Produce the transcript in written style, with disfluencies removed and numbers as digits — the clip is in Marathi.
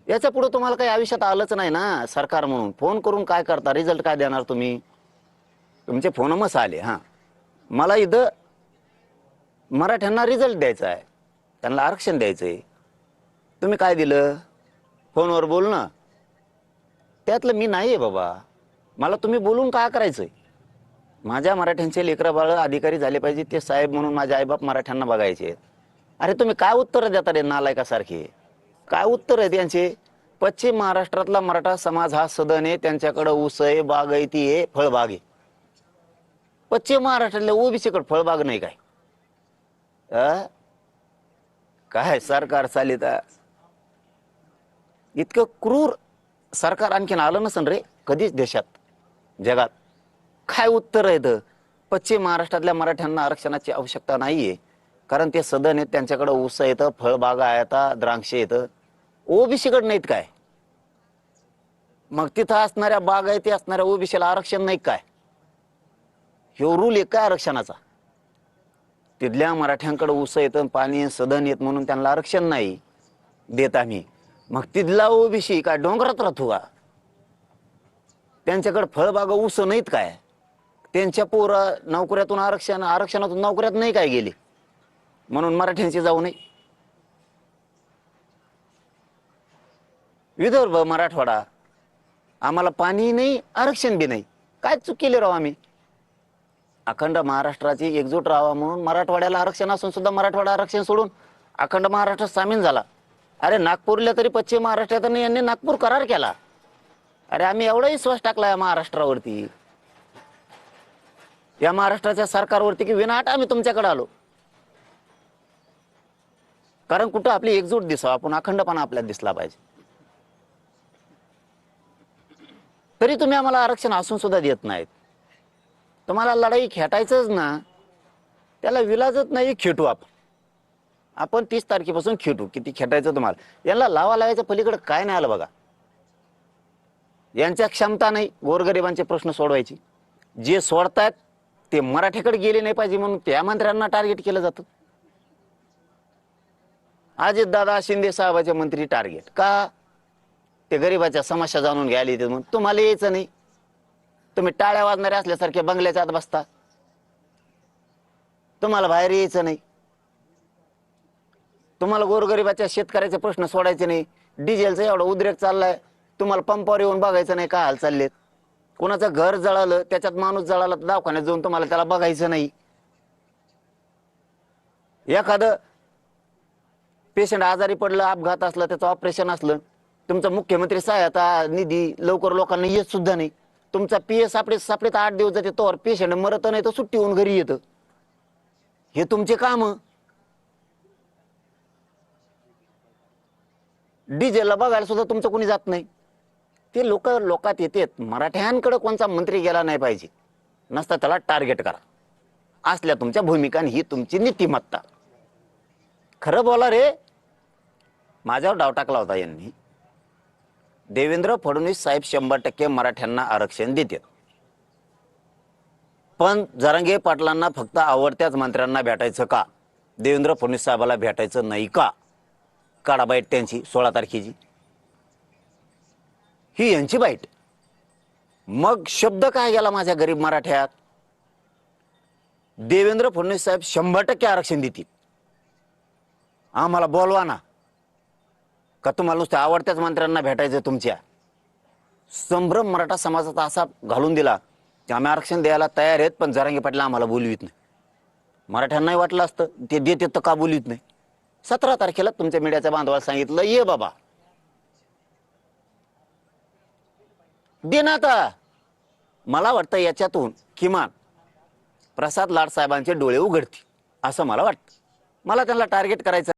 याच्या पुढे तुम्हाला काही आयुष्यात आलंच नाही ना सरकार म्हणून. फोन करून काय करता, रिझल्ट काय देणार तुम्ही? तुमचे फोन मस आले. हा, मला इथं मराठ्यांना रिझल्ट द्यायचा आहे, त्यांना आरक्षण द्यायचंय. तुम्ही काय दिलं? फोनवर बोलणं. त्यातलं मी नाहीये बाबा. मला तुम्ही बोलून काय करायचंय? माझ्या मराठ्यांचे लेकरं बाळ अधिकारी झाले पाहिजे, ते साहेब म्हणून माझे आईबाप मराठ्यांना बघायचे. अरे तुम्ही काय उत्तर देता रे नालायकासारखे? काय उत्तर आहे त्यांचे? पश्चिम महाराष्ट्रातला मराठा समाज हा सदन आहे, त्यांच्याकडे ऊस आहे, बागायती आहे, फळबाग आहे. पश्चिम महाराष्ट्रातल्या ओबीसीकडे फळबाग नाही काय? काय सरकार चालित? इतकं क्रूर सरकार आणखीन आलं नसन रे कधीच देशात, जगात. काय उत्तर आहे? पश्चिम महाराष्ट्रातल्या मराठ्यांना आरक्षणाची आवश्यकता नाहीये, कारण ते सदन आहेत, त्यांच्याकडे ऊस येतं, फळबागा आहेत, द्राक्षे येतं. ओबीसीकडे नाहीत काय? मग तिथं असणाऱ्या बागायती असणाऱ्या ओबीसीला आरक्षण नाही काय? ह्यो रूल आहे काय आरक्षणाचा? तिथल्या मराठ्यांकडे ऊस येतं, पाणी, सदन येत म्हणून त्यांना आरक्षण नाही देत आम्ही. मग तिथला ओबीसी काय डोंगरात राहतो का? त्यांच्याकडे फळबागा ऊस नाहीत काय? त्यांच्या पोरा नोकऱ्यातून आरक्षणातून नोकऱ्यात नाही काय गेले म्हणून मराठ्यांची जाऊ नये? विदर्भ, मराठवाडा, आम्हाला पाणी नाही, आरक्षण बी नाही. काय चूक केली राव आम्ही? अखंड महाराष्ट्राची एकजूट राहावा म्हणून मराठवाड्याला आरक्षण असून सुद्धा मराठवाडा आरक्षण सोडून अखंड महाराष्ट्र सामील झाला. अरे नागपूरला तरी पश्चिम महाराष्ट्रात यांनी नागपूर करार केला. अरे आम्ही एवढा विश्वास टाकला या महाराष्ट्रावरती, या महाराष्ट्राच्या सरकारवरती, की विनाट आम्ही तुमच्याकडे आलो. कारण कुठं आपली एकजूट दिसावं, आपण अखंडपणा आपल्यात दिसला पाहिजे. तरी तुम्ही आम्हाला आरक्षण असून सुद्धा देत नाहीत. तुम्हाला लढाई खेटायचंच ना, त्याला विलाजच नाही. खेटू आपण 30 तारखेपासून खेटू. किती खेटायचं तुम्हाला? यांना लावायच्या पलीकडे काय नाही आलं बघा. यांच्या क्षमता नाही गोरगरिबांचे प्रश्न सोडवायची. जे सोडतायत ते मराठीकडे गेले नाही पाहिजे म्हणून त्या मंत्र्यांना टार्गेट केलं जातं. अजित दादा शिंदे साहेबाचे मंत्री टार्गेट का? ते गरीबाच्या समस्या जाणून घ्यायला येते म्हणून. तुम्हाला यायचं नाही, तुम्ही टाळ्या वाजणारे असल्यासारखे बंगल्याच्या आत बसता. तुम्हाला बाहेर यायचं नाही, तुम्हाला गोरगरिबाच्या शेतकऱ्याचे प्रश्न सोडायचे नाही. डिझेलचा एवढा उद्रेक चाललाय, तुम्हाला पंपावर येऊन बघायचं नाही काय हाल चाललेत. कोणाचं घर जळालं, त्याच्यात माणूस जळाला तर दवाखान्यात जाऊन तुम्हाला त्याला बघायचं नाही. एखादं पेशंट आजारी पडलं, अपघात असला, त्याचं ऑपरेशन असलं, तुमचा मुख्यमंत्री सहायता निधी लवकर लोकांना येत सुद्धा नाही. तुमचा पीएस सापडे 8 दिवस जाते, तोवर पेशंट मरत नाही तर सुट्टी होऊन घरी येतं. हे तुमचे काम. डिझेलला बघायला सुद्धा तुमचं कोणी जात नाही. ते लोकात येतात. मराठ्यांकडे कोणता मंत्री गेला नाही पाहिजे, नसता त्याला टार्गेट करा. असल्या तुमच्या भूमिका, ही तुमची नीतिमत्ता. खरं बोला रे. माझ्यावर डाव टाकला होता यांनी. देवेंद्र फडणवीस साहेब 100% मराठ्यांना आरक्षण देतात, पण जरांगे पाटलांना फक्त आवडत्याच मंत्र्यांना भेटायचं का? देवेंद्र फडणवीस साहेबाला भेटायचं नाही का? काढा बाईट त्यांची 16 तारखेची. ही यांची बाईट. मग शब्द काय गेला माझ्या गरीब मराठ्यात? देवेंद्र फडणवीस साहेब 100% आरक्षण देतील. आम्हाला बोलवा ना. का तुम्हाला नुसत्या आवडत्याच मंत्र्यांना भेटायचं? तुमच्या संभ्रम मराठा समाजाचा असा घालून दिला की आम्ही आरक्षण द्यायला तयार आहेत, पण जरांगे पाटील आम्हाला बोलवीत नाही. मराठ्यांनाही वाटलं असतं ते देते तर का बोलवीत नाही? 17 तारखेला तुमच्या मीडियाच्या बांधवाला सांगितलं, ये बाबा देण्यात. मला वाटतं याच्यातून किमान प्रसाद लाड साहेबांचे डोळे उघडतील असं मला वाटतं. मला त्यांना टार्गेट करायचं